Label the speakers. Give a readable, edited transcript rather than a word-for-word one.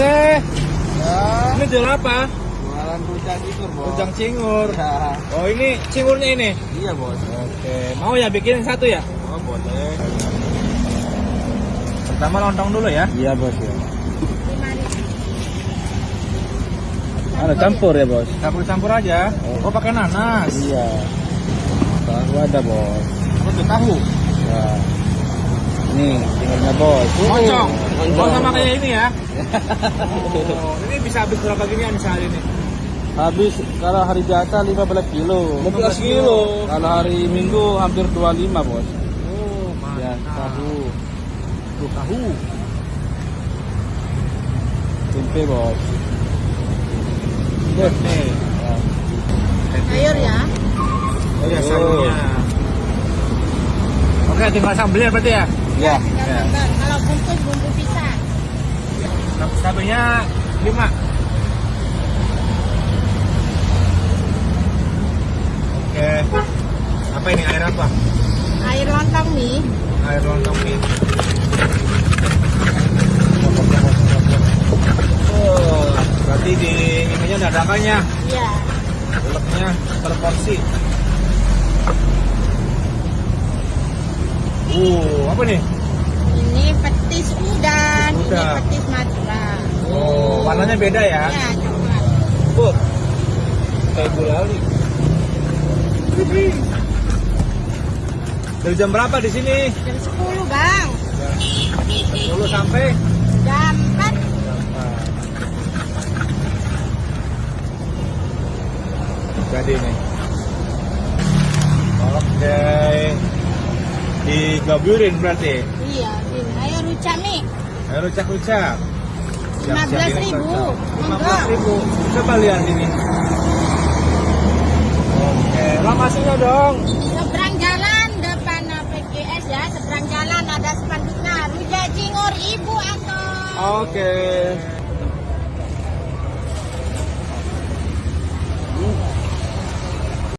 Speaker 1: Seh.
Speaker 2: Ya.
Speaker 1: Ini jual apa?
Speaker 2: Jualan rujak cingur, bos.
Speaker 1: Rujak cingur.
Speaker 2: Ya.
Speaker 1: Oh, ini cingurnya ini?
Speaker 2: Iya, bos.
Speaker 1: Oke, mau ya bikin satu ya?
Speaker 2: Oh, boleh.
Speaker 1: Pertama lontong dulu ya?
Speaker 2: Iya, bos ya.
Speaker 1: Ada campur ya, bos? Campur-campur aja. Oh, pakai nanas.
Speaker 2: Iya. Tahu ada, bos.
Speaker 1: Apa tuh tahu?
Speaker 2: Ya. Ini cingurnya, bos.
Speaker 1: Kocok.
Speaker 2: Kocok.
Speaker 1: Oh, sama kayak ini ya? Oh, ini bisa habis berapa ginian sehari ini?
Speaker 2: Habis kalau hari biasa 15 kilo.
Speaker 1: 15 kilo.
Speaker 2: Kalau hari Minggu hampir 25, bos.
Speaker 1: Oh,
Speaker 2: Ya,
Speaker 1: mantap.
Speaker 2: tahu. Tempe, bos.
Speaker 1: Nih.
Speaker 2: Ya.
Speaker 3: Sayur ya.
Speaker 1: Oh ya, sayurnya. Oke, tinggal sambelnya berarti ya?
Speaker 2: Ya.
Speaker 1: Ya.
Speaker 3: Kalau bungkus bumbu pisang.
Speaker 1: Cabenya 5. Oke. Apa ini, air apa?
Speaker 3: Air lontong mie.
Speaker 1: Air lontong mie. Oh, berarti di ininya dadakannya,
Speaker 3: Iya.
Speaker 1: uleknya per porsi. Apa nih?
Speaker 3: Ini petis udang. Ini
Speaker 1: Udang.
Speaker 3: petis Madura.
Speaker 1: Oh, warnanya beda ya?
Speaker 3: Ya, coklat.
Speaker 1: Kayak gulali. Dari jam berapa di sini?
Speaker 3: Jam 10, Bang.
Speaker 1: 10 sampai
Speaker 3: Jam 4.
Speaker 1: jadi nih. Oke. Digaburin berarti.
Speaker 3: Iya, ini. Ayo rujak mie.
Speaker 1: Ayo rucak-rucak.
Speaker 3: 15.000.
Speaker 1: 15.000. Coba lihat ini. Oke, lokasinya dong.
Speaker 3: Seberang jalan depan PGS ya. Seberang jalan ada spanduknya. Rujak cingur Ibu Anton.
Speaker 1: Oke.